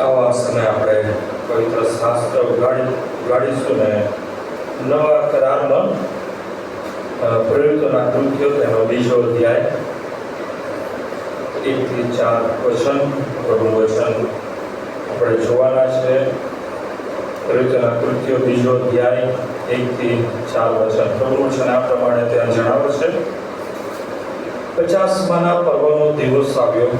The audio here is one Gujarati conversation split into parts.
આવા સમય આપણે પવિત્ર શાસ્ત્ર ઉગાડીશું ને નવા કરારમાં પ્રયુક્તોના કૃત્યો તેનો બીજો અધ્યાય 1 થી 4 વચન પ્રભુનું વચન આપણે જોવાના છે. પ્રયુક્તોના કૃત્યો બીજો અધ્યાય 1 થી 4 વચન પ્રભુનું વચન આ પ્રમાણે ત્યાં જણાવે છે. 50માના પર્વનો દિવસ આવ્યો.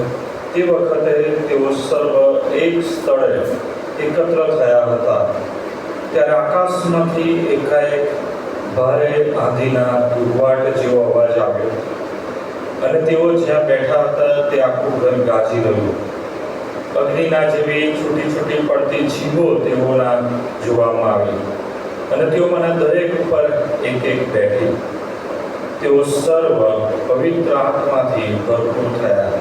તે વખતે તેઓ સર્વ એક સ્થળે એકત્ર થયા હતા. ત્યારે આકાશમાંથી એકાએક ભારે આંધીના દુર્વાટ જેવો અવાજ આવ્યો અને તેઓ જ્યાં બેઠા હતા તે આખું ઘર ગાજી રહ્યું. અગ્નિના જેવી છૂટી છૂટી પડતી જીભો તેઓના જોવામાં આવી અને તેઓમાંના દરેક ઉપર એક એક બેઠી. તેઓ સર્વ પવિત્ર આત્માથી ભરપૂર થયા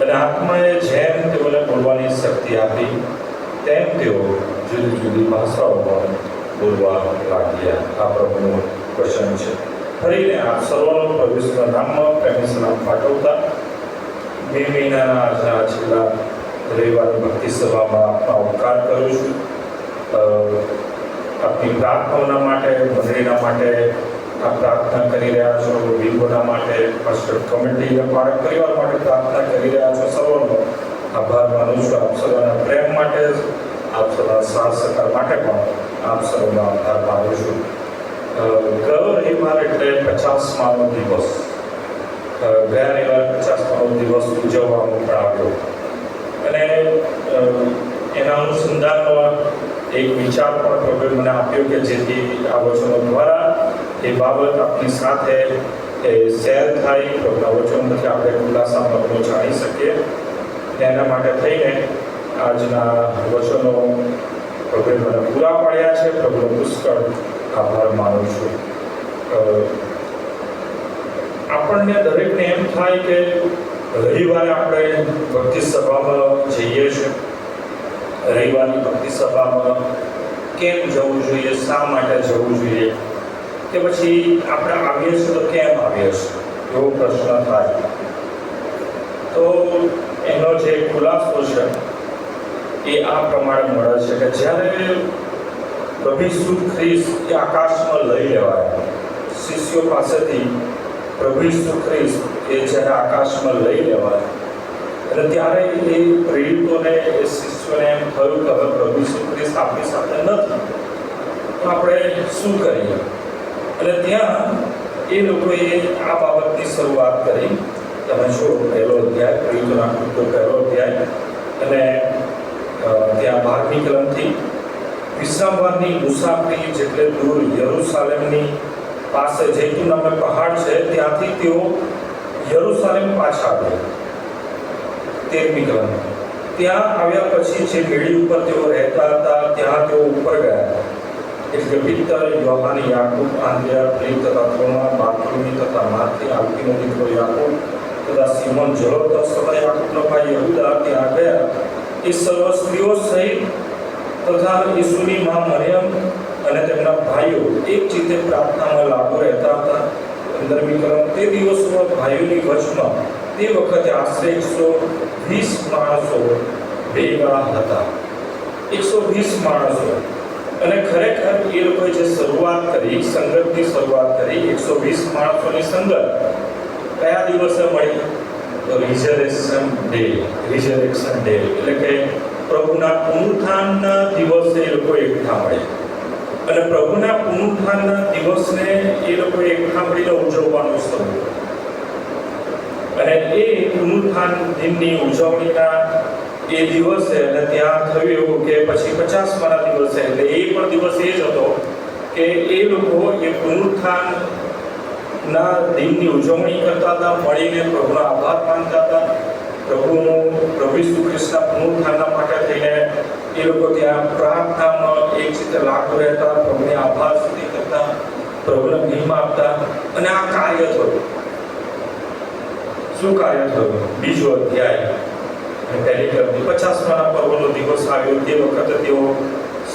અને આત્માએ જેમ તેઓને બોલવાની શક્તિ આપી તેમ તેઓ જુદી જુદી ભાષાઓમાં બોલવા લાગ્યા. આ પ્રભુનું વચન છે. ફરીને આપ સર્વનો પ્રભુના નામમાં પ્રેમી સલામ પાઠવતા બે મહિનાના આજના છેલ્લા રવિવારની ભક્તિ સભામાં આપનો ઉપકાર કરું છું. આપની પ્રાર્થનાઓના માટે, મંડળીના માટે આપ પ્રાર્થના કરી રહ્યા છો, વિંગોના માટે, પાસ્ટર કમિટી બાળક પરિવાર માટે પ્રાર્થના કરી રહ્યા છો. સર્વનો આભાર માનું છું. આપ સર્વના પ્રેમ માટે, આપ સર્વના સાથ સહકાર માટે પણ આપ સર્વનો આભાર માનું છું. ગયો રવિવાર એટલે 50માનો દિવસ. ગયા રવિવારે 50માનો દિવસ ઉજવવામાં પણ આવ્યો અને એના અનુસંધાનમાં એક વિચાર પણ પ્રભુએ મને આપ્યો કે જેથી આ વચનો દ્વારા એ બાબત આપની સાથે શેર થાય, પ્રભુના વચનોથી આપણે ખુલાસામાં બધું જાણી શકીએ. એના માટે થઈને આજના વચનો પ્રભુએ મને પૂરા પાડ્યા છે. પ્રભુનો પુષ્કળ આભાર માનું છું. આપણને દરેકને એમ થાય કે રવિવારે આપણે ભક્તિ સભામાં જઈએ છીએ. રવિવારની ભક્તિ સભામાં કેમ જવું જોઈએ, શા માટે જવું જોઈએ, કે પછી આપણે આવીએ છીએ તો કેમ આવીએ છીએ, એવો પ્રશ્ન થાય. તો એનો જે ખુલાસો છે એ આ પ્રમાણે મળે છે કે જ્યારે પ્રભુ ઈસુ ખ્રિસ્ત એ આકાશમાં લઈ લેવાયા, શિષ્યો પાસેથી પ્રભુ ઈસુ ખ્રિસ્ત એ જ્યારે આકાશમાં લઈ લેવાયા અને ત્યારે એ પ્રેરિતોને, એ શિષ્યોને એમ થયું કે હવે પ્રભુ ઈસુ ખ્રિસ્ત આપણી સાથે નથી, તો આપણે શું કરીએ? અને ત્યાં એ લોકોએ આ બાબતની શરૂઆત કરી. તમે જો પહેલો અધ્યાય, પ્રેરિતોના કૃત્યો પહેલો અધ્યાય અને ત્યાં 12મી કલમથી વિશ્રામવારની મુસાફરી જેટલે દૂર યરૂશાલેમની પાસે જૈતુન નામે પહાડ છે ત્યાંથી તેઓ યરૂશાલેમ પાછા આવ્યા. 13મી કલમ. ત્યાં આવ્યા પછી જે મેળી ઉપર તેઓ રહેતા હતા ત્યાં તેઓ ઉપર ગયા. એટલે પિત્તર, યોહાન, યાકૂબ, આંદ્રિયા, ફિલિપ તથા થોમા, બારથોલોમી તથા માથી, આલ્ફીનો દીકરો યાકૂબ તથા સિમોન ઝેલોતસ તથા યાકૂબનો ભાઈ યહૂદા ત્યાં ગયા. એ સર્વ સ્ત્રીઓ સહિત તથા ઈસુની મા મરિયમ અને તેમના ભાઈઓ એક ચિત્તે પ્રાર્થનામાં લાગુ રહેતા હતા. 15મી કલમ. તે દિવસોમાં ભાઈઓની વચમાં તે વખતે આશરે 120 માણસો ભેગા હતા. 120 માણસો. અને ખરેખર એ લોકોએ જે શરૂઆત કરી, સંગતની શરૂઆત કરી, 120 માણસોની સંગત કયા દિવસે મળી? તો રિઝરેક્શન ડે એટલે કે પ્રભુના પુનરુત્થાનના દિવસે એ લોકો એકઠા મળ્યા. અને પ્રભુના પુનરુત્થાનના દિવસને એ લોકો એકઠા મળીને ઉજવવાનું શરૂ કર્યું. અને એ પુનરુત્થાન દિનની ઉજવણીના એ દિવસે અને ત્યાં થયું એવું કે પછી 50માના દિવસે, એટલે એ પણ દિવસ એ જ હતો કે એ લોકો એ પુનરુત્થાનના દિનની ઉજવણી કરતા હતા, મળીને પ્રભુનો આભાર માનતા હતા. પ્રભુ ઈસુ ખ્રિસ્તના પુનરુત્થાનના માટે થઈને એ લોકો ત્યાં પ્રાર્થનામાં એક રીતે લાગુ રહેતા, પ્રભુને આભાર સ્તુતિ કરતા, પ્રભુને મહિમા આપતા. અને આ કાર્ય થયું. શું કાર્ય થયું? બીજો અધ્યાય પહેલી કલમથી 50માના પર્વનો દિવસ આવ્યો. તે વખતે તેઓ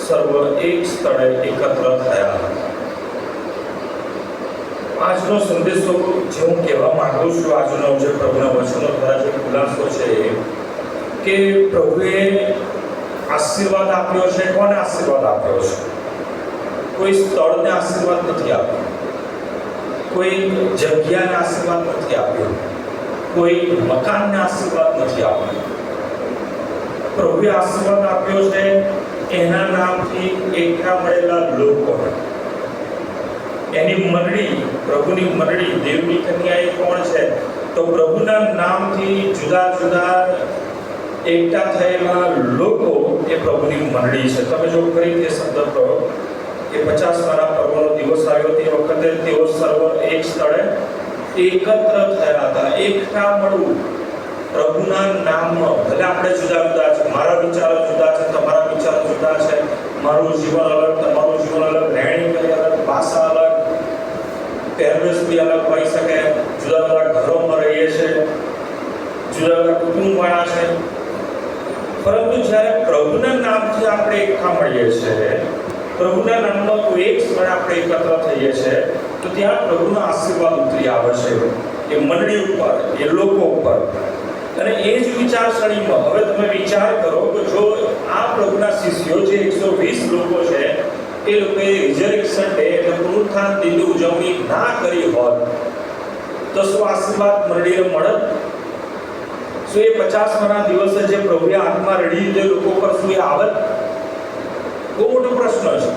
સર્વ એક સ્થળે એકત્ર થયા હતા. આજનો સંદેશો જે હું કહેવા માંગુ છું, આજનો જે પ્રભુના વચનો દ્વારા જે ખુલાસો છે કે પ્રભુએ આશીર્વાદ આપ્યો છે. કોને આશીર્વાદ આપ્યો છે? કોઈ સ્થળને આશીર્વાદ નથી આપ્યો, કોઈ જગ્યાને આશીર્વાદ નથી આપ્યો, કોઈ મકાનને આશીર્વાદ નથી આપ્યો. પ્રભુએ આશીર્વાદ આપ્યો છે એના નામથી એકઠા મળેલા લોકોને, એની મંડળી, પ્રભુની મંડળી. દેવની કન્યા એ કોણ છે? તો પ્રભુના નામથી જુદા જુદા એકઠા થયેલા લોકો એ પ્રભુની મંડળી છે. તમે જો ફરીથી સંદર્ભ કરો કે 50 પર્વનો દિવસ આવ્યો તે વખતે તેઓ સર્વ એક સ્થળે એકત્ર થયા હતા. એકઠા મળવું પ્રભુના નામમાં. ભલે આપણે જુદા જુદા છે, મારા વિચારો જુદા છે, તમારા વિચારો જુદા છે, મારું જીવન અલગ, તમારું જીવન અલગ, રહેણી અલગ, ભાષા અલગ, પહેરવેશ બી અલગ હોઈ શકે, જુદા જુદા ઘરોમાં રહીએ છીએ, જુદા જુદા કુટુંબવાળા છે, પરંતુ જ્યારે પ્રભુના નામથી આપણે એકઠા મળીએ છીએ, પ્રભુના નામમાં કોઈ એક સ્થળે આપણે એકત્ર થઈએ છીએ, તો ત્યાં પ્રભુના આશીર્વાદ ઉતરી આવે છે એ મંડળી ઉપર, એ લોકો ઉપર. અને એ જ વિચારસરણીમાં હવે તમે વિચાર કરો કે જો આ પ્રભુના શિષ્યો જે 120 લોકો છે એ લોકોએ રિઝરેક્શન ડે એટલે પુનરુત્થાન દિનની ઉજવણી ના કરી હોત તો શું આશીર્વાદ મંડળીને મળત? શું એ 50 દિવસે જે પ્રભુએ આત્મા રડી જે લોકો પર શું એ આવત? બહુ મોટો પ્રશ્ન છે.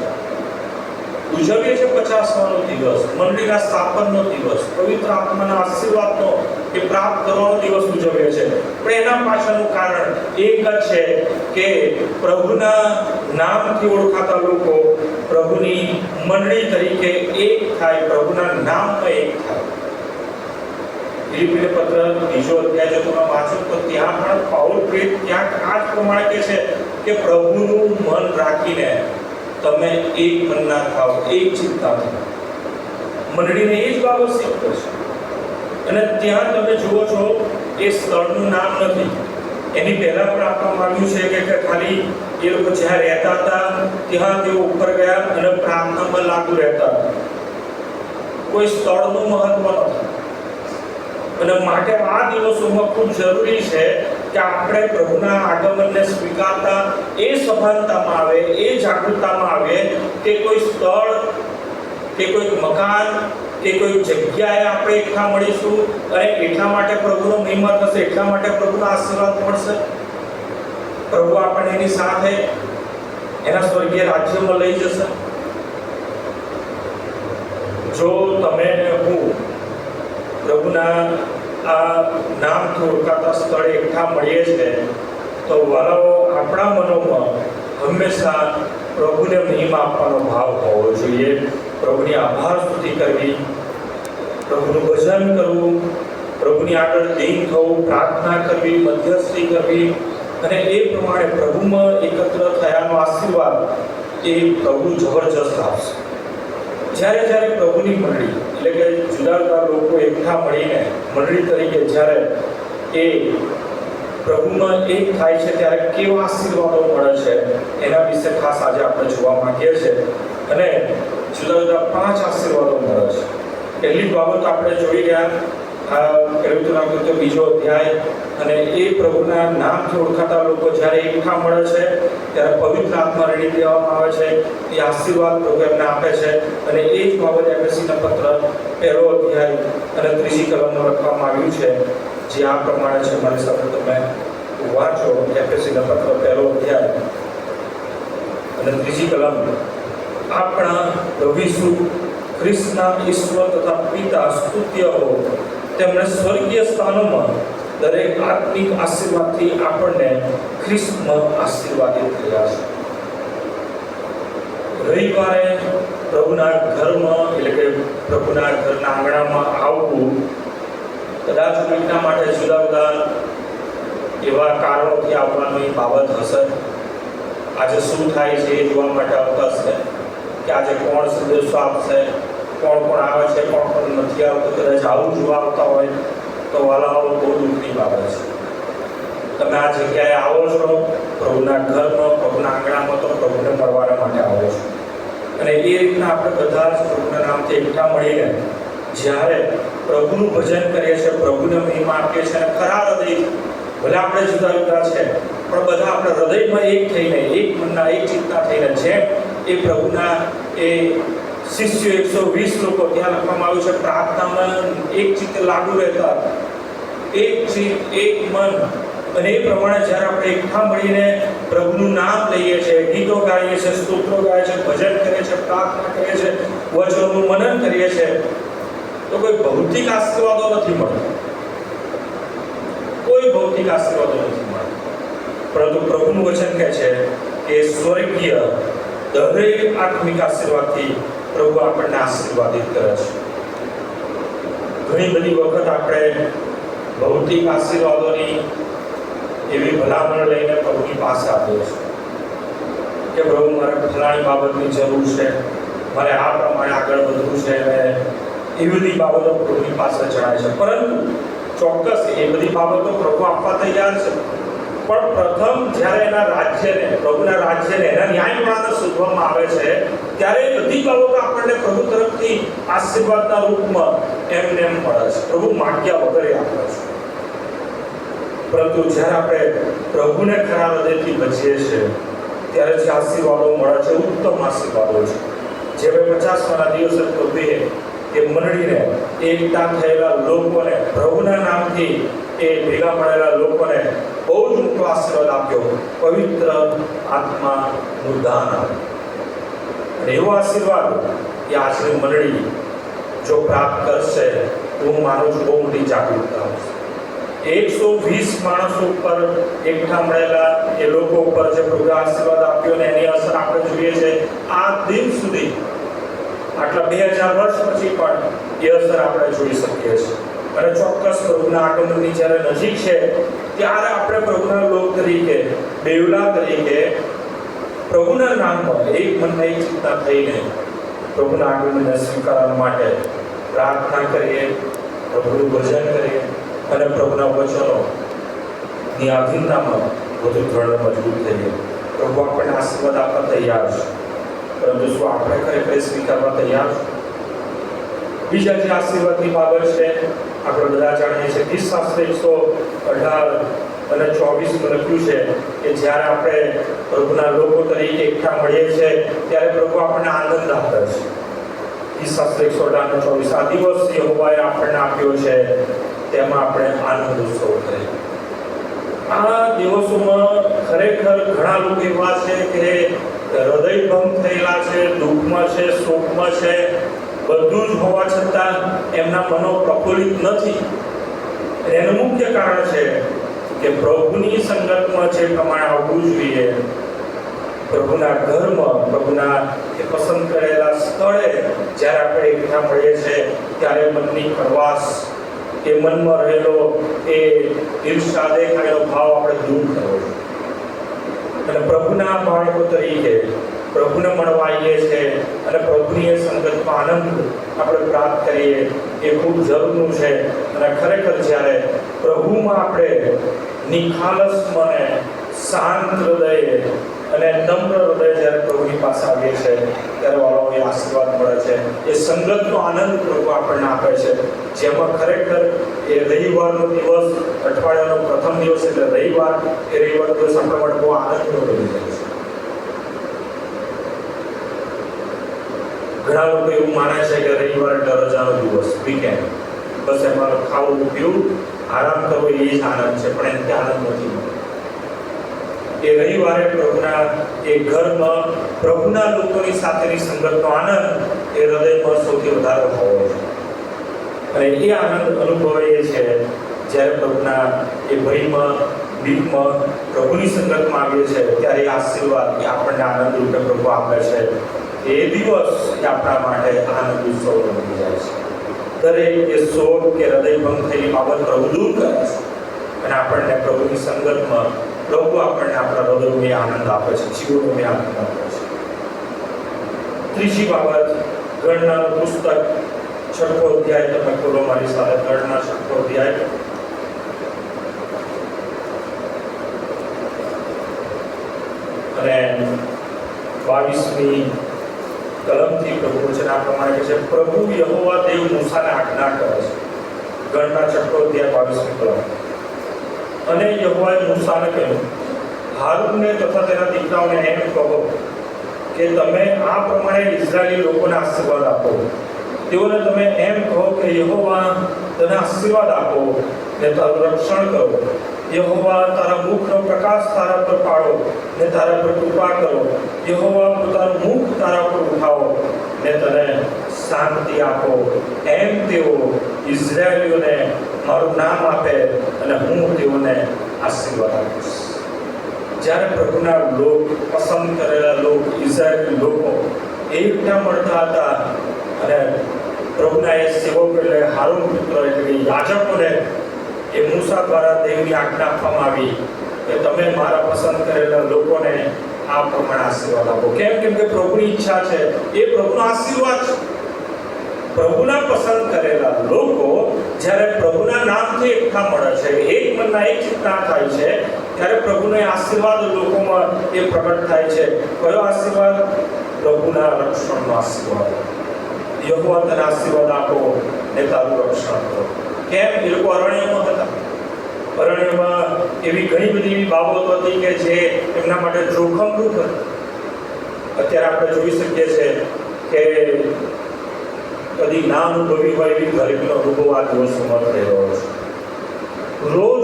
ઉજવીએ છે 50નો દિવસ, મંડળીના સ્થાપનનો દિવસ, પવિત્ર આત્માના આશીર્વાદનો એ પ્રાપ્ત કરવાનો દિવસ ઉજવીએ છે. પણ એના પાછળનું કારણ એક જ છે કે પ્રભુના નામથી ઓળખાતા લોકો પ્રભુની મંડળી તરીકે એક થાય, પ્રભુના નામમાં એક થાય. ફિલિપીને પત્ર 3 અધ્યાય જો તમે વાંચો તો ત્યાં પણ પાઉલ પ્રેરિત ત્યાં આ જ પ્રમાણે કહે છે કે પ્રભુનું મન રાખીને તમે એક મનના થાઓ, એક ચિંતા થાઓ. મંડળીને એ જ બાબત શીખવે છે. અને ત્યાં તમે જુઓ છો એ સ્થળનું નામ નથી. એની પહેલા પણ આપવામાં આવ્યું છે કે ખાલી એ લોકો જ્યાં રહેતા હતા ત્યાં તેઓ ઉપર ગયા અને પ્રાર્થનામાં લાગુ રહેતા હતા. કોઈ સ્થળનું મહત્વ નથી. અને માટે આ દિવસોમાં ખૂબ જરૂરી છે કે આપણે પ્રભુના આગમનને સ્વીકારતા એ સભાનતામાં આવે, એ જાગૃતતામાં આવે કે કોઈ સ્થળ કે કોઈ મકાન કે કોઈ જગ્યાએ આપણે એકઠા મળીશું અને એટલા માટે પ્રભુનો મહિમા થશે, એટલા માટે પ્રભુનો આશીર્વાદ મળશે. પ્રભુ આપણને એની સાથે એના સ્વર્ગીય રાજ્યમાં લઈ જશે. જો તમે હું પ્રભુના આ નામથી ઓળખાતા સ્થળે એકઠા મળીએ છીએ તો વાલાઓ આપણા મનોમાં હંમેશા પ્રભુને મહિમા આપવાનો ભાવ હોવો જોઈએ. પ્રભુની આભાર સ્તુતિ કરવી, પ્રભુનું ભજન કરવું, પ્રભુની આગળ દીન થવું, પ્રાર્થના કરવી, મધ્યસ્થી કરવી અને એ પ્રમાણે પ્રભુમાં એકત્ર થયાનો આશીર્વાદ એ પ્રભુ જબરજસ્ત આપશે. જ્યારે પ્રભુની મંડળી એટલે કે જુદા જુદા લોકો એકઠા મળીને મંડળી તરીકે જ્યારે એ પ્રભુમાં એક થાય છે ત્યારે કેવા આશીર્વાદો મળે છે એના વિશે ખાસ આજે આપણે જોવા માંગીએ છીએ. અને જુદા જુદા 5 આશીર્વાદો મળે છે. પહેલી બાબત આપણે જોઈ ગયા ખેડૂતોના કૃત્યો 2 અધ્યાય, અને એ પ્રભુના નામથી ઓળખાતા લોકો જ્યારે એકઠા મળે છે ત્યારે પવિત્ર આત્મા રેડી દેવામાં આવે છે. એ આશીર્વાદ પ્રભુ એમને આપે છે. અને એ જ બાબત એફએસીના પત્ર 1 અધ્યાય અને 3જી કલમમાં લખવામાં આવ્યું છે, જે આ પ્રમાણે છે. મારી સાથે તમે વાંચો એફએસીના પત્ર 1 અધ્યાય અને 3જી કલમ. આપણા પ્રભુ ઈસુ ખ્રિસ્તના ઈશ્વર તથા પિતા સ્તુત્ય હો, તેમણે સ્વર્ગીય સ્થાનોમાં દરેક આત્મિક આશીર્વાદથી આપણને ખ્રિસ્તમાં આશીર્વાદિત કર્યા છે. રવિવારે પ્રભુના ઘરમાં એટલે કે પ્રભુના ઘરના આંગણામાં આવવું કદાચ કોઈના માટે જુદા જુદા એવા કારણોથી આવવાની બાબત હશે. આજે શું થાય છે એ જોવા માટે આવતા હશે કે આજે કોણ સંદેશો આપશે, કોણ આવે છે, કોણ નથી આવતું. કદાચ આવું જોવા આવતા હોય તો વાલાઓ બહુ દુઃખની બાબત છે. તમે આ જગ્યાએ આવો છો પ્રભુના ઘરમાં, પ્રભુના આંગણામાં, તો પ્રભુને મળવા માટે આવો છો. અને એ રીતના આપણે બધા જ પ્રભુના નામથી એકઠા મળીને જ્યારે પ્રભુનું ભજન કરીએ છીએ, પ્રભુને મહિમા આપીએ છીએ અને ખરા હૃદયથી ભલે આપણે જુદા જુદા છે, પણ બધા આપણા હૃદયમાં એક થઈને, એક મનના, એક ચિત્તના થઈને, જેમ એ પ્રભુના એ શિષ્યો 120 લોકો, ત્યાં લખવામાં આવ્યું છે, પ્રાર્થનામાં એક ચિત્તે લાગુ રહેતા, એક ચિત્ત, એક મન. અને એ પ્રમાણે જ્યારે આપણે એકઠા મળીને પ્રભુનું નામ લઈએ છીએ, ગીતો ગાઈએ છીએ, સ્તોત્રો ગાઈએ છીએ, ભજન કરીએ છીએ, પ્રાર્થના કરીએ છીએ, વચનોનું મનન કરીએ છીએ, તો કોઈ ભૌતિક આશીર્વાદો નથી મળતા, કોઈ ભૌતિક આશીર્વાદો નથી મળતા, પરંતુ પ્રભુનું વચન કહે છે કે સ્વર્ગીય દરેક આત્મિક આશીર્વાદથી પ્રભુ આપણને આશીર્વાદિત કરે છે. ઘણી બધી વખત આપણે ભૌતિક આશીર્વાદોની એવી ભલામણ લઈને પ્રભુની પાસે આવીએ છીએ કે પ્રભુ મારે ફલાણી બાબતની જરૂર છે, મારે આ પ્રમાણે આગળ વધવું છે, અને એવી બધી બાબતો પ્રભુની પાસે જણાય છે. પરંતુ ચોક્કસ એ બધી બાબતો પ્રભુ આપવા તૈયાર છે, પણ પ્રથમ જ્યારે એના રાજ્યને, પ્રભુના રાજ્યને, એના ન્યાયપ્રણાને શોધવામાં આવે છે, ત્યારે એ બધી બાબતો આપણને પ્રભુ તરફથી આશીર્વાદના રૂપમાં એમને એમ મળે છે, પ્રભુ માગ્યા વગર આપે છે. પરંતુ જ્યારે આપણે પ્રભુને ખરા હૃદયથી ભજીએ છીએ, ત્યારે જે આશીર્વાદો મળે છે, ઉત્તમ આશીર્વાદો છે. જે 50માના દિવસે પ્રભુએ એ મંડળીને, એકઠા થયેલા લોકોને, પ્રભુના નામથી એ ભેગા મળેલા લોકોને બહુ જ મોટો આશીર્વાદ આપ્યો, પવિત્ર આત્માનું દાન આપ્યું. અને એવો આશીર્વાદ એ આજની મંડળી જો પ્રાપ્ત કરશે તો હું માનું છું બહુ મોટી જાગૃતતા આવશે. 120 માણસો ઉપર એકઠા મળેલા એ લોકો ઉપર જે પ્રભુ આશીર્વાદ આપ્યો ને એની અસર આપણે જોઈએ છે આ દિન સુધી, આટલા 2000 વર્ષ પછી પણ એ અસર આપણે જોઈ શકીએ છીએ. અને ચોક્કસ પ્રભુના આગમનની જ્યારે નજીક છે, ત્યારે આપણે પ્રભુના લોક તરીકે, બેવલા તરીકે, પ્રભુના નામમાં એક મનના એક ચિત્તના થઈને પ્રભુના આગમનને સ્વીકારવા માટે પ્રાર્થના કરીએ, પ્રભુનું ભજન કરીએ, અને પ્રભુના વચનોની આધીનતામાં વધુ દ્રઢ મજબૂત થઈએ. પ્રભુ આપણને આશીર્વાદ આપવા તૈયાર છે, પરંતુ શું આપણે ખરેખર સ્વીકારવા તૈયાર છે? બીજા જે આશીર્વાદની બાબત છે, આપણે બધા જાણીએ છીએ, ગીતશાસ્ત્ર 118 અને 24 લખ્યું છે કે જ્યારે આપણે પ્રભુના લોકો તરીકે એકઠા મળીએ છીએ, ત્યારે પ્રભુ આપણને આનંદ આપે છે. ગીતશાસ્ત્ર 118 અને 24, આ દિવસ યહોવાએ આપણને આપ્યો છે, તેમાં આપણે આનંદ ઉત્સવ કરીએ. આ દિવસોમાં ખરેખર ઘણા લોકો એવા છે કે હૃદયભંગ થયેલા છે, દુઃખમાં છે, શોકમાં છે, બધું જ હોવા છતાં એમના મનો પ્રફુલ્લિત નથી. એનું મુખ્ય કારણ છે કે પ્રભુની સંગતમાં જે પ્રમાણે આવવું જોઈએ, પ્રભુના ઘરમાં, પ્રભુના એ પસંદ કરેલા સ્થળે જ્યારે આપણે એકઠા મળીએ છીએ, ત્યારે મનની કડવાશ, એ મનમાં રહેલો એ ઈર્ષા, દેખાયનો ભાવ આપણે દૂર કરવો જોઈએ. અને પ્રભુના બાળકો તરીકે પ્રભુને મળવા આવીએ છીએ અને પ્રભુની એ સંગતમાં આનંદ આપણે પ્રાપ્ત કરીએ, એ ખૂબ જરૂરનું છે. અને ખરેખર જ્યારે પ્રભુમાં આપણે નિખાલસ મને, શાંત હૃદયે અને નમ્ર હૃદય જ્યારે પ્રભુની પાસે આવીએ છીએ, ત્યારે વાળો એ આશીર્વાદ મળે છે. એ સંગતનો આનંદ પ્રભુ આપણને આપે છે, જેમાં ખરેખર એ રવિવારનો દિવસ, અઠવાડિયાનો પ્રથમ દિવસ એટલે રવિવાર, એ રવિવાર દિવસ આપણા માટે બહુ આનંદનો બની જાય છે. ઘણા લોકો એવું માને છે કે રવિવાર એટલે રજાનો દિવસ, વીકેન્ડ, બસ એમાં ખાવું પીવું, આરામ કરવો એ જ આનંદ છે, પણ એનાથી આનંદ નથી મળતો. એ રવિવારે પ્રભુના એ ઘરમાં પ્રભુના લોકોની સાથેની સંગતનો આનંદ એ હૃદયમાં સૌથી વધારે હોવો છે. અને એ આનંદ અનુભવીએ છે જ્યારે પ્રભુના એ ભયમાં, બીકમાં પ્રભુની સંગતમાં આવીએ છીએ, ત્યારે એ આશીર્વાદ એ આપણને આનંદ રૂપે પ્રભુ આપે છે. એ દિવસ એ આપણા માટે આનંદ ઉત્સવ બની જાય છે. દરેક એ શોક કે હૃદયભંગ થયેલી બાબત પ્રભુ દૂર કરે છે, અને આપણને પ્રભુની સંગતમાં પ્રભુ આપણને આપણા હૃદયને આનંદ આપે છે, જીવનને આનંદ આપે છે. ત્રીજી બાબત, ગણનાનું પુસ્તક 6 અધ્યાય, તમે ખોલો મારી સાથે. ગણના 6 અધ્યાય અને 22મી કલમથી પ્રભુ વચન આ પ્રમાણે કહે છે, પ્રભુ યહોવા દેવ મૂસાને આજ્ઞા કરે છે. ગણના 6 અધ્યાય 22મી કલમ. અને યહોવાએ મૂસાને કહ્યું, હારૂનને તથા તેના દીકરાઓને એમ કહો કે તમે આ પ્રમાણે ઇઝરાયેલી લોકોને આશીર્વાદ આપો. તેઓને તમે એમ કહો કે યહોવા તને આશીર્વાદ આપો ને તારું રક્ષણ કરો. યહોવા તારા મુખનો પ્રકાશ તારા પર પાડો ને તારા પર કૃપા કરો. યહોવા પોતાનું મુખ તારા પર ઉઠાવો ને તને શાંતિ આપો. એમ તેઓ ઇઝરાયેલીઓને મારું નામ આપે અને હું તેઓને આશીર્વાદ આપીશ. જ્યારે પ્રભુના લોક, પસંદ કરેલા લોક, ઇઝરાયેલી લોકો એકઠા મળતા હતા અને પ્રભુના એ સેવકો એટલે હારૂન પુત્ર એટલે કે યાજકોને એ મૂસા દ્વારા દેવની આજ્ઞા આપવામાં આવી કે તમે મારા પસંદ કરેલા લોકોને આ પ્રમાણે આશીર્વાદ આપો. કેમ? કેમ કે પ્રભુની ઈચ્છા છે, એ પ્રભુનો આશીર્વાદ છે. પ્રભુના પસંદ કરેલા લોકો જ્યારે પ્રભુના નામથી એકઠા મળે છે, એક મનના એક ચિત્તા થાય છે, ત્યારે પ્રભુનો આશીર્વાદ લોકોમાં એ પ્રગટ થાય છે. કયો આશીર્વાદ? પ્રભુના રક્ષણનો આશીર્વાદ. યહોવા તને આશીર્વાદ આપો ને તારું રક્ષણ કરો. કેમ? એ લોકો અરણ્યમાં હતા. અરણ્યમાં એવી ઘણી બધી એવી બાબતો હતી કે જે એમના માટે જોખમરૂપ હતી. અત્યારે આપણે જોઈ શકીએ છીએ કે કદી ના અનુભવી હોય એવી ગરીબીનો અનુભવ આ દિવસોમાં થઈ રહ્યો છે. રોજ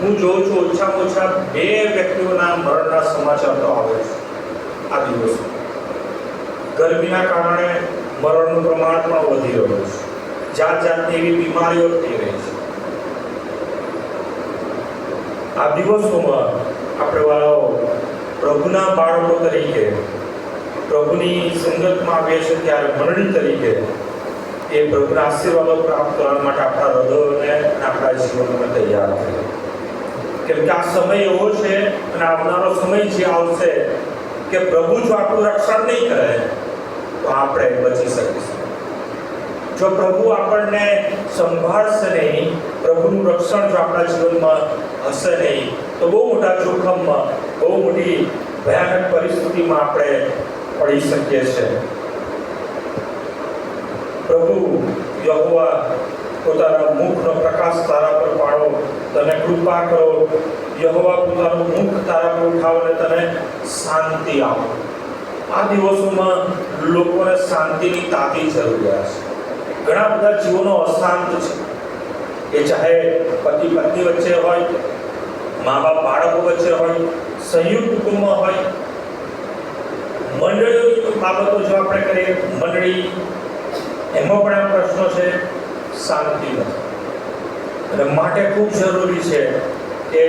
હું જોઉં છું ઓછામાં ઓછા 2 વ્યક્તિઓના મરણના સમાચાર તો આવે છે આ દિવસો. ગરમીના કારણે મરણનું પ્રમાણ પણ વધી રહ્યું છે. જાત જાતની એવી બીમારીઓ થઈ રહી છે. આ દિવસોમાં આપણે વાળાઓ પ્રભુના બાળકો તરીકે પ્રભુની સંગતમાં આવીએ છીએ ત્યારે મંડળી તરીકે એ પ્રભુના આશીર્વાદો પ્રાપ્ત કરવા માટે આપણા હૃદયોને અને આપણા જીવનને તૈયાર કરીએ. કેમ કે આ સમય એવો છે અને આવનારો સમય જે આવશે કે પ્રભુ જો આપણું રક્ષણ નહીં કરે તો આપણે બચી શકીશું. જો પ્રભુ આપણને સંભાળશે નહીં, પ્રભુનું રક્ષણ જો આપણા જીવનમાં હશે નહીં, તો બહુ મોટા જોખમમાં, બહુ મોટી ભયાનક પરિસ્થિતિમાં આપણે પડી શકીએ છીએ. પ્રભુ યહોવા પોતાના મુખનો પ્રકાશ તારા પર પાડો, તને કૃપા કરો. યહોવા પોતાનું મુખ તારા પર ઉઠાવો અને તને શાંતિ આપો. આ દિવસોમાં લોકોને શાંતિની તાતી જરૂરિયાત છે. ઘણા બધા જીવનો અશાંત છે. એ ચાહે પતિ પત્ની વચ્ચે હોય, મા બાપ બાળકો વચ્ચે હોય, સંયુક્ત કુટુંબમાં હોય, મંડળીઓની બાબતો જો આપણે કરીએ, મંડળી એમાં પણ આ પ્રશ્નો છે, શાંતિ નથી. અને માટે ખૂબ જરૂરી છે કે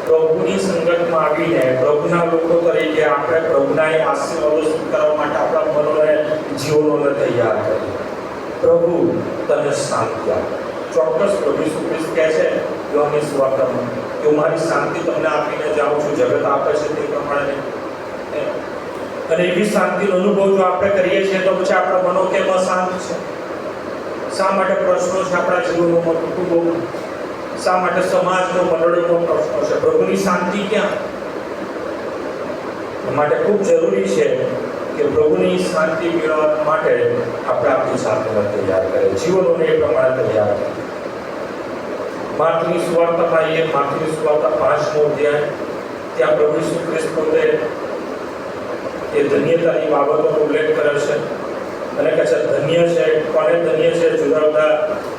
પ્રભુની સંગતમાં આવીને પ્રભુના લોકો તરીકે આપણે પ્રભુના એ આશીર્વાદો સ્વીકારવા માટે આપણા મનોને, જીવનોને તૈયાર કરીએ. પ્રભુ તને શાંતિ આપે. ચોક્કસ પ્રભુ ઈસુ ખ્રિસ્ત કહે છે યોહાનની સુવાર્તામાં કે હું મારી શાંતિ તમને આપીને જાઉં છું, જગત આપે છે તે પ્રમાણે. અને એવી શાંતિનો અનુભવ જો આપણે કરીએ છીએ તો પછી આપણા મનો કેમ અશાંત છે? શા માટે પ્રશ્નો છે આપણા જીવનોમાં, કુટુંબોમાં? શા માટે સમાજનો, મંડળીનો પ્રશ્નો છે? પ્રભુની શાંતિ ક્યાં? માટે ખૂબ જરૂરી છે કે પ્રભુની શાંતિ મેળવવા માટે આપણે આપણી જાતને તૈયાર કરીએ, જીવનોને એ પ્રમાણે તૈયાર કરીએ. માર્કની સુવાર્તામાં આવીએ, માર્કની સુવાર્તા 5મો અધ્યાય. ત્યાં પ્રભુ ઈસુ ખ્રિસ્ત પોતે એ ધન્યતાની બાબતોનો ઉલ્લેખ કરે છે અને કહે છે ધન્ય છે. કોને ધન્ય છે? જુદા જુદા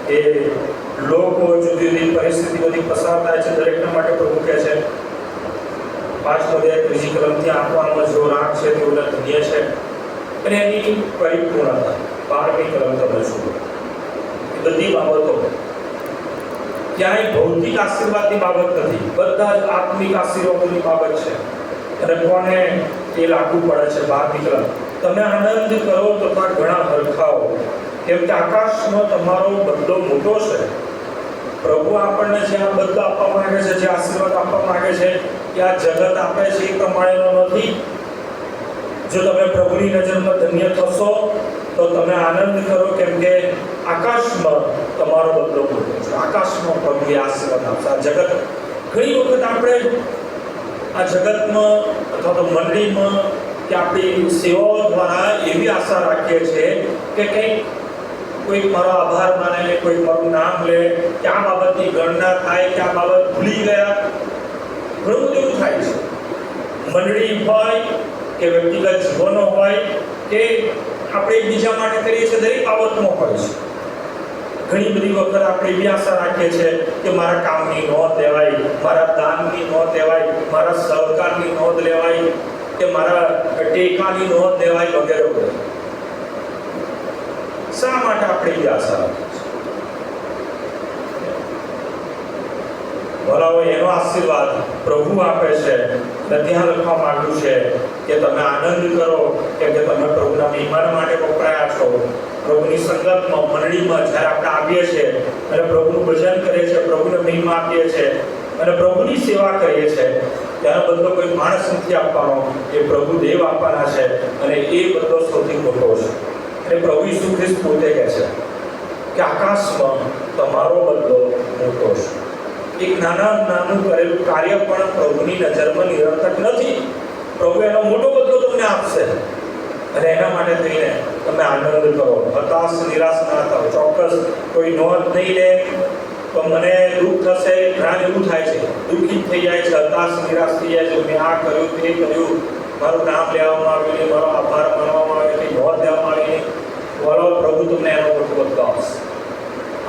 એ લોકો જુદી જુદી પરિસ્થિતિઓથી પસાર થાય છે, દરેકના માટે પ્રભુ કહે છે 5મો અધ્યાય 3જી કલમથી આપવામાં જેઓ રાગ છે તેઓને ધન્ય છે. અને એની પરિપૂર્ણતા 12મી કલમ તમે જુઓ. બધી બાબતો ક્યાંય ભૌતિક આશીર્વાદની બાબત નથી, બધા જ આત્મિક આશીર્વાદોની બાબત છે. અને કોને એ લાગુ પડે છે? 12મી કલમ, તમે આનંદ કરો તથા ઘણા હરખાઓ, કેમ કે આકાશમાં તમારો બદલો મોટો છે. પ્રભુ આપણને જે આ બદલો આપવા માંગે છે, જે આશીર્વાદ આપવા માંગે છે, કે આ જગત આપે છે એ પ્રમાણેનો નથી. જો તમે પ્રભુની નજરમાં ધન્ય થશો તો તમે આનંદ કરો, કેમ કે આકાશમાં તમારો બદલો મોટો છે. આકાશમાં પ્રભુ આશીર્વાદ આપશે. આ જગત ઘણી વખત આપણે આ જગતમાં અથવા તો મંડળીમાં કે આપણી સેવાઓ દ્વારા એવી આશા રાખીએ છીએ કે કંઈક કોઈક મારો આભાર માને, કોઈક મારું નામ લે, કે આ બાબતની ગણના થાય, કે આ બાબત ભૂલી ગયા મંડળી હોય કે વ્યક્તિગત જીવનો હોય કે આપણે એકબીજા માટે કરીએ છીએ, દરેક બાબતમાં હોય છે. ઘણી બધી વખત આપણે એવી આશા રાખીએ છીએ કે મારા કામની નોંધ લેવાય, મારા દાનની નોંધ લેવાય, મારા સહકારની નોંધ લેવાય કે મારા ટેકાની નોંધ લેવાય વગેરે વગેરે. શા માટે આપણે એવી આશા રાખીએ છીએ? ભલા હોય એનો આશીર્વાદ પ્રભુ આપે છે અને ત્યાં લખવા માંગ્યું છે કે તમે આનંદ કરો કેમ કે તમે પ્રભુના મહિમા માટે વપરાયા છો. પ્રભુની સંગતમાં, મંડળીમાં જ્યારે આપણે આવીએ છીએ અને પ્રભુનું ભજન કરીએ છીએ, પ્રભુને મહિમા આપીએ છીએ અને પ્રભુની સેવા કરીએ છીએ, ત્યારે બદલો કોઈ માણસ નથી આપવાનો, એ પ્રભુ દેવ આપવાના છે અને એ બદલો સૌથી મોટો છે. અને પ્રભુ ઈસુ ખ્રિસ્ત પોતે કહે છે કે આકાશમાં તમારો બદલો મોટો છે. એક નાનું કરેલું કાર્ય પણ પ્રભુની નજરમાં નિરર્થક નથી. પ્રભુ એનો મોટો બદલો તમને આપશે અને એના માટે થઈને તમે આનંદ કરો, હતાશ નિરાશ ના થાઓ. ચોક્કસ કોઈ નોંધ નહીં લે તો મને દુઃખ થશે, ઘણા એવું થાય છે, દુઃખિત થઈ જાય છે, હતાશ નિરાશ થઈ જાય છે, મેં આ કર્યું તે કર્યું, મારું નામ લેવામાં આવ્યું નહીં, મારો આભાર માનવામાં આવ્યો નહીં, નોંધ લેવામાં આવી નહીં. બોલો પ્રભુ તમને એનો મોટો બદલો આપશે.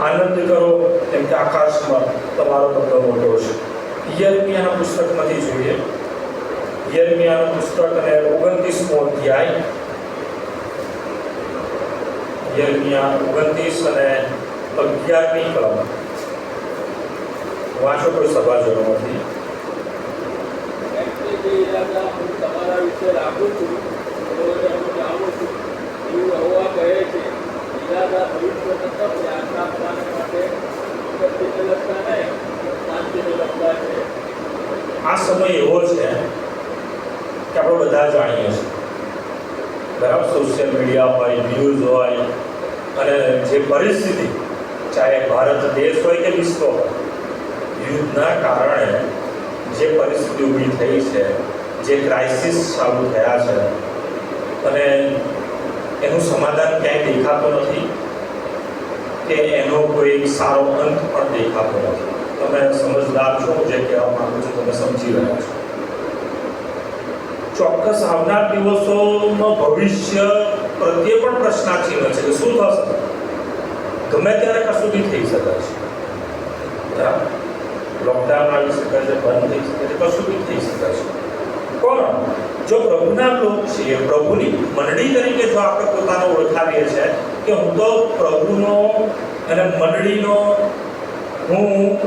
આનંદ કરો કેમ કે આકાશમાં તમારો બદલો મોટો છે. યર્મિયાના પુસ્તકમાંથી જોઈએ, યર્મિયાનું પુસ્તક અને 29મો અધ્યાય, યર્મિયા 29 અને 11મી કલમ વાંચો, કોઈ સભાજનો નથી. તમારા વિશે રાખું છું હું જાણું છું એવું હોવા કહે છે. ઈરાદા ભવિષ્ય તરફ આશા આપવાને માટે વિપત્તિને લગતા નહીં, શાંતિને લગતા છે. આ સમય એવો છે કે આપણે બધા જાણીએ છીએ, બરાબર? સોશિયલ મીડિયા હોય, ન્યૂઝ હોય અને જે પરિસ્થિતિ, ચાહે ભારત દેશ હોય કે વિશ્વ હોય, યુદ્ધના કારણે જે પરિસ્થિતિ ઊભી થઈ છે, જે ક્રાઇસિસ ચાલુ થયા છે અને એનું સમાધાન ક્યાંય દેખાતું નથી કે એનો કોઈ સારો અંત પણ દેખાતો નથી. તમે સમજદાર છો, જે કહેવા માંગુ છું તમે સમજી રહ્યા છો. ચોક્કસ આવનાર દિવસોમાં ભવિષ્ય પ્રત્યે પણ પ્રશ્નાચિહ્ન છે કે શું થશે. ગમે ત્યારે કશું બી થઈ શકે છે, બરાબર? લોકડાઉન આવી શકે છે, બંધ થઈ શકે છે, કશું બી થઈ શકે છે. પણ જો પ્રભુના લોક છીએ, પ્રભુની મંડળી તરીકે જો આપણે પોતાને ઓળખાવીએ છીએ કે હું તો પ્રભુનો અને મંડળીનો હું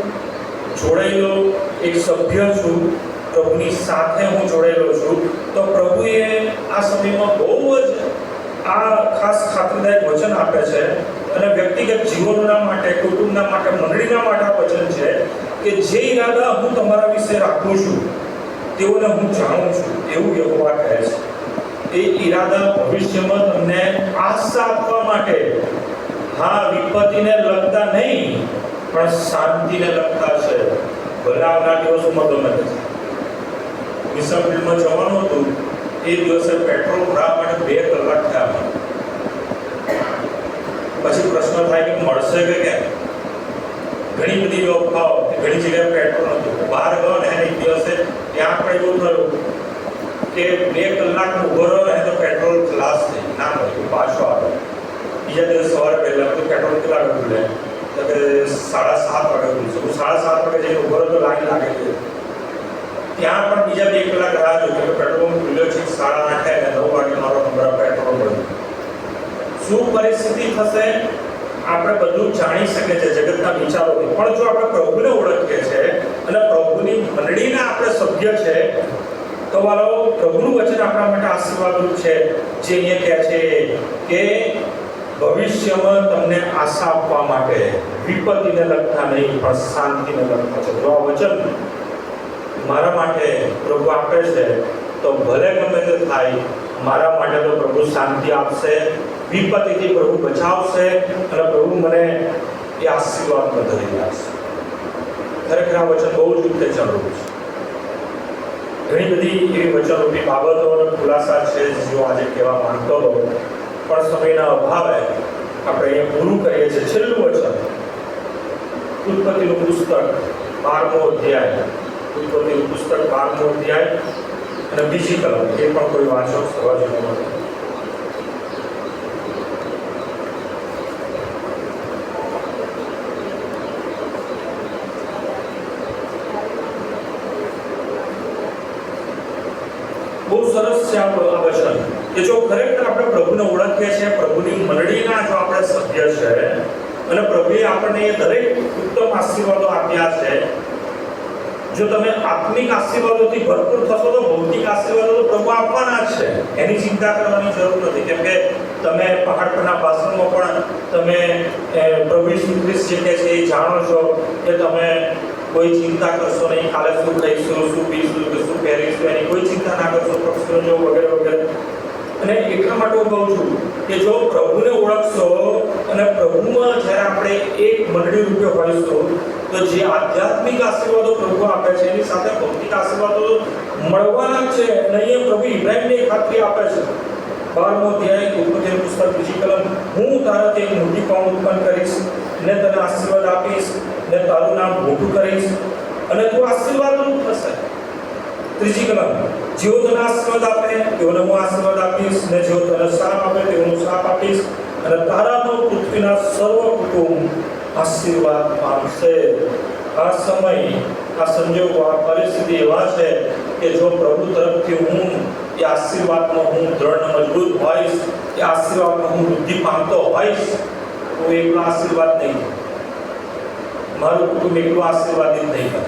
જોડાયેલો એક સભ્ય છું, પ્રભુની સાથે હું જોડાયેલો છું, તો પ્રભુએ આ સમયમાં બહુ જ આ ખાસ ખાતરીદાયક વચન આપે છે અને વ્યક્તિગત જીવનના માટે, કુટુંબના માટે, મંડળીના માટે આ વચન છે કે જે ઈરાદા હું તમારા વિશે રાખું છું તેઓને હું જાણું છું, એવું યહોવા કહે છે. એ ઈરાદા ભવિષ્યમાં તમને આશા આપવા માટે, હા, વિપત્તિને લગતા નહીં પણ શાંતિને લગતા છે. ભલે આવનાર દિવસોમાં ગમે છે. મિશન ફિલ્ડમાં જવાનું હતું, એ દિવસે પેટ્રોલ ભરાવા માટે 2 કલાક થયા. પછી પ્રશ્ન થાય કે મળશે કે કેમ? ઘણી બધી અફવાઓ, ઘણી જગ્યાએ પેટ્રોલ નહોતું. બહાર ગયો ને એક દિવસે ત્યાં પણ એવું થયું કે 2 કલાક ઊભો રહ્યો ને તો પેટ્રોલ ખલાસ થઈ ના મળ્યું, પાછો આવ્યો. બીજા દિવસ સવારે પહેલા તો પેટ્રોલ કેટલા વાગે ખુલે? તો કે 7:30 વાગે ખુલશે. હું 7:30 વાગે જઈને ઊભો રહ્યો તો લાઈન લાગેલી. ત્યાં પણ બીજા 2 કલાક રાહ જોઈ કે પેટ્રોલ ખુલ્યો છે 8:30 અને 9 વાગે મારો નંબર પેટ્રોલ મળ્યું. શું પરિસ્થિતિ થશે આપણે બધું જાણી શકીએ છીએ જગતના વિચારોથી, પણ જો આપણે પ્રભુને ઓળખીએ છીએ અને પ્રભુની મંડળીના આપણે સભ્ય છે તો વાલો પ્રભુનું વચન આપણા માટે આશીર્વાદરૂપ છે. જે અહીંયા કહે છે કે ભવિષ્યમાં તમને આશા આપવા માટે વિપત્તિને લગતા નહીં પણ શાંતિને લગતા છે. જો આ વચન મારા માટે પ્રભુ આપે છે તો ભલે ગમે તે થાય, મારા માટે તો પ્રભુ શાંતિ આપશે, વિપત્તિથી પ્રભુ બચાવશે અને પ્રભુ મને એ આશીર્વાદમાં ધરી રાખશે. ખરેખર આ વચન બહુ જ ઉત્તેજનરૂપ છે. ઘણી બધી એવી વચનરૂપી બાબતોનો ખુલાસા છે જો આજે કહેવા માંગતો હતો, પણ સમયના અભાવે આપણે અહીંયા પૂરું કરીએ છીએ. છેલ્લું વચન ઉત્પત્તિનું પુસ્તક 12મો અધ્યાય, ઉત્પત્તિનું પુસ્તક 12મો અધ્યાય અને બીજી કલમ એ પણ કોઈ વાંચો સવાજીનો માટે. બહુ સરસ છે આ વચન કે જો ખરેખર આપણે પ્રભુને ઓળખીએ છીએ, પ્રભુની મંડળીના જો આપણે સભ્ય છે અને પ્રભુએ આપણને એ દરેક ઉત્તમ આશીર્વાદો આપ્યા છે, જો તમે આત્મિક આશીર્વાદોથી ભરપૂર થશો તો ભૌતિક આશીર્વાદો તો પ્રભુ આપવાના જ છે, એની ચિંતા કરવાની જરૂર નથી. કેમ કે તમે પહાડ પરના ભાષણમાં પણ તમે પ્રભુ ઈસુ ખ્રિસ્ત જે કહે છે એ જાણો છો કે તમે કોઈ ચિંતા કરશો નહીં, કાલે શું ખાઈશું, શું પીશું, કે શું પહેરીશું, એની કોઈ ચિંતા ના કરશો, પક્ષીઓ વગેરે વગેરે. અને એટલા માટે હું કહું છું કે જો પ્રભુને ઓળખશો અને પ્રભુમાં જ્યારે આપણે એક મંડળી રૂપે હોઈશું તો જે આધ્યાત્મિક આશીર્વાદો પ્રભુ આપે છે એની સાથે ભૌતિક આશીર્વાદો મળવાના જ છે. અને અહીંયા પ્રભુ ઇબ્રાહીમને ખાતરી આપે છે 12મો અધ્યાય ઉત્પત્તિનું પુસ્તક બીજી કલમ, હું તારાથી એક મોટી કોમ ઉત્પન્ન કરીશ ને તને આશીર્વાદ આપીશ ને તારું નામ મોટું કરીશ અને તું આશીર્વાદરૂપ થશે. ત્રીજી કલમ, જેઓ તને આશીર્વાદ આપે તેઓને હું આશીર્વાદ આપીશ ને જેઓ તને શ્રાપ આપે તેઓને શ્રાપ આપીશ અને તારાનો પૃથ્વીના સર્વ કુટુંબ આશીર્વાદ પામશે. આ સમય, આ સંજોગો, આ પરિસ્થિતિ એવા છે કે જો પ્રભુ તરફથી હું એ આશીર્વાદમાં હું દ્રઢ મજબૂત હોઈશ, એ આશીર્વાદમાં હું વૃદ્ધિ પામતો હોઈશ તો એકલો આશીર્વાદ નહીં, મારું કુટુંબ એકલું આશીર્વાદિત નહીં કરે,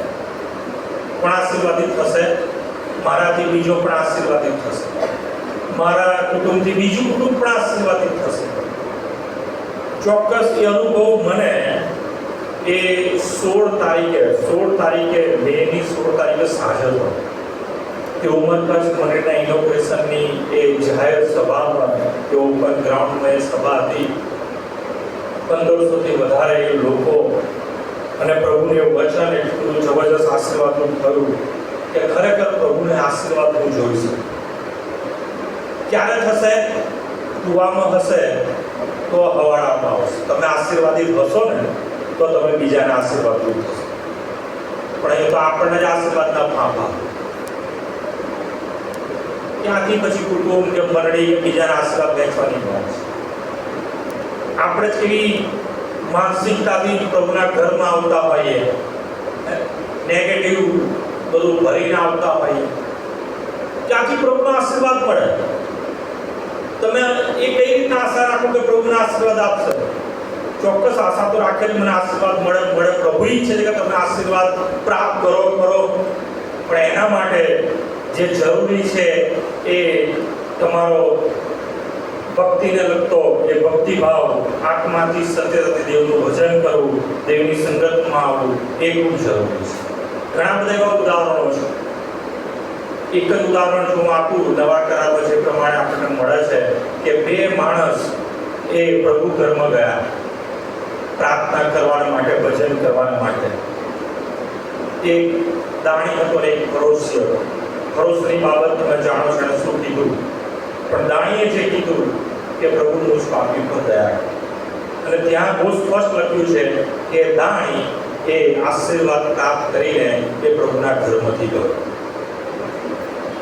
પણ આશીર્વાદિત થશે, મારાથી બીજો પણ આશીર્વાદિત થશે, મારા કુટુંબથી બીજું કુટુંબ પણ આશીર્વાદિત થશે. ચોક્કસ એ અનુભવ મને એ 16 તારીખે મેની 16 તારીખે સાંજે હતો કે ઉમરકચ્છ મંડળના ઇનોગ્રેશનની એ જાહેર સભામાં કે ઓપન ગ્રાઉન્ડમાં એ સભા હતી. 1500થી વધારે લોકો અને પ્રભુને એવું વચન એટલું જબરજસ્ત આશીર્વાદનું થયું કે ખરેખર પ્રભુને આશીર્વાદ હું જોઈ શકું. ક્યારે થશે? કુવામાં હશે તો હવાડામાં આવશે. તમે આશીર્વાદિત હશો ને તો તમે બીજાને આશીર્વાદ થશે. પણ એ તો આપણને જ આશીર્વાદ ના ફાંફા, ત્યાંથી પછી કુટુંબ કે મંડળી કે બીજાના આશીર્વાદ વહેંચવાની વાત છે. આપણે જ કેવી માનસિકતાથી પ્રભુના ઘરમાં આવતા હોઈએ, નેગેટિવ બધું ભરીને આવતા હોઈએ, ત્યાંથી પ્રભુનો આશીર્વાદ મળે. તમે એ કઈ રીતના આશા રાખો કે પ્રભુના આશીર્વાદ આપશે? ચોક્કસ આશા તો રાખેલી મને આશીર્વાદ મળે. પ્રભુ ઈચ્છે છે કે તમે આશીર્વાદ પ્રાપ્ત કરો, પણ એના માટે જે જરૂરી છે એ તમારો ભક્તિને લગતો એ ભક્તિભાવ, આત્માથી સત્યથી દેવનું ભજન કરવું, દેવની સંગતમાં આવવું એ ખૂબ જરૂરી છે. ઘણા બધા એવા ઉદાહરણો છે. એક જ ઉદાહરણ જો હું આપું, નવા કરારમાં જે પ્રમાણે આપણને મળે છે કે 2 માણસ એ પ્રભુ ઘરમાં ગયા પ્રાર્થના કરવા માટે, ભજન કરવા માટે. એક દાણી હતો ને એક ખરોશી હતો. ખરોશની બાબત તમે જાણો છો શું કીધું, પણ દાણીએ જે કીધું કે પ્રભુ મુજ પાપી પર દયા કરે. અને ત્યાં બહુ સ્પષ્ટ લખ્યું છે કે દાણી એ આશીર્વાદ પ્રાપ્ત કરીને એ પ્રભુના ઘરમાંથી ગયો.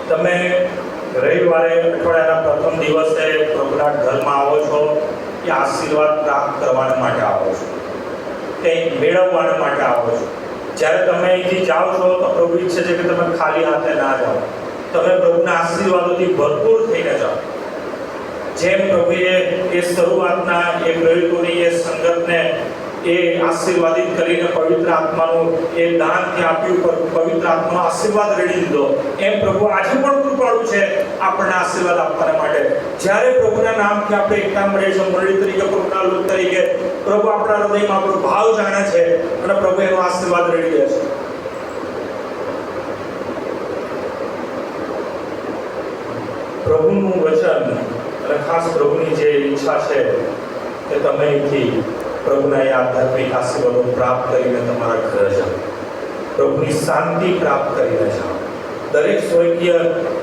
તમે રવિવારે અઠવાડિયાના પ્રથમ દિવસે પ્રભુના ઘરમાં આવો છો કે આશીર્વાદ પ્રાપ્ત કરવા માટે આવો છો, કંઈક મેળવવા માટે આવો છો. જ્યારે તમે અહીંથી જાઓ છો તો પ્રભુ ઈચ્છે છે કે તમે ખાલી હાથે ના જાઓ, તમે પ્રભુના આશીર્વાદોથી ભરપૂર થઈને જાઓ. જેમ પ્રભુએ એ શરૂઆતના એ પ્રેરિતોની એ સંગતને એ આશીર્વાદિત કરીને પવિત્ર આત્માનું એ દાનથી આપ્યું, પર પવિત્ર આત્માનો આશીર્વાદ રેડી દીધો, એમ પ્રભુ આજે પણ કૃપાળુ છે આપણને આશીર્વાદ આપવાના માટે. જ્યારે પ્રભુના નામથી આપણે એકતા મળીએ છીએ, મંડળી તરીકે, પ્રભુના લોક તરીકે, પ્રભુ આપણા હૃદયમાં આપણો ભાવ જાણે છે અને પ્રભુ એનો આશીર્વાદ રેડી દે છે. પ્રભુનું વચન અને ખાસ પ્રભુની જે ઈચ્છા છે કે તમે અહીંથી પ્રભુના એ આધ્યાત્મિક આશીર્વાદો પ્રાપ્ત કરીને તમારા ઘરે જાઓ, પ્રભુની શાંતિ પ્રાપ્ત કરીને જાઓ, દરેક સ્વર્ગીય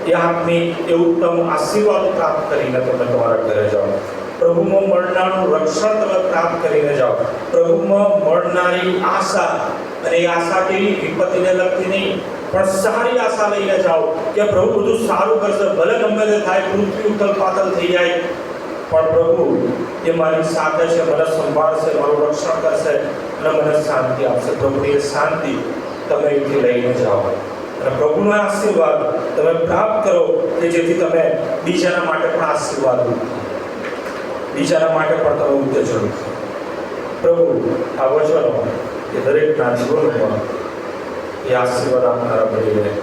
એ આત્મિક એ ઉત્તમ આશીર્વાદો પ્રાપ્ત કરીને તમે તમારા ઘરે જાઓ. પ્રભુમાં મળનારું રક્ષણ તમે પ્રાપ્ત કરીને જાઓ. પ્રભુમાં મળનારી આશા અને એ આશા કેવી વિપત્તિને લગતી નહીં, પણ સારી આશા લઈને જાઓ કે પ્રભુ બધું સારું કરશે, ભલે ગમે તે થાય, પૃથ્વી ઉથલ પાથલ થઈ જાય, પણ પ્રભુ એ મારી સાથે છે, મને સંભાળશે, મારું રક્ષણ કરશે અને મને શાંતિ આપશે. પ્રભુની એ શાંતિ તમે અહીંથી લઈને જાઓ અને પ્રભુનો આશીર્વાદ તમે પ્રાપ્ત કરો કે જેથી તમે બીજાના માટે પણ આશીર્વાદ બીજાના માટે પણ તમે ઉત્તેજન. પ્રભુ આ વચનો એ દરેકના જીવનમાં એ આશીર્વાદ આપનારા બની રહે.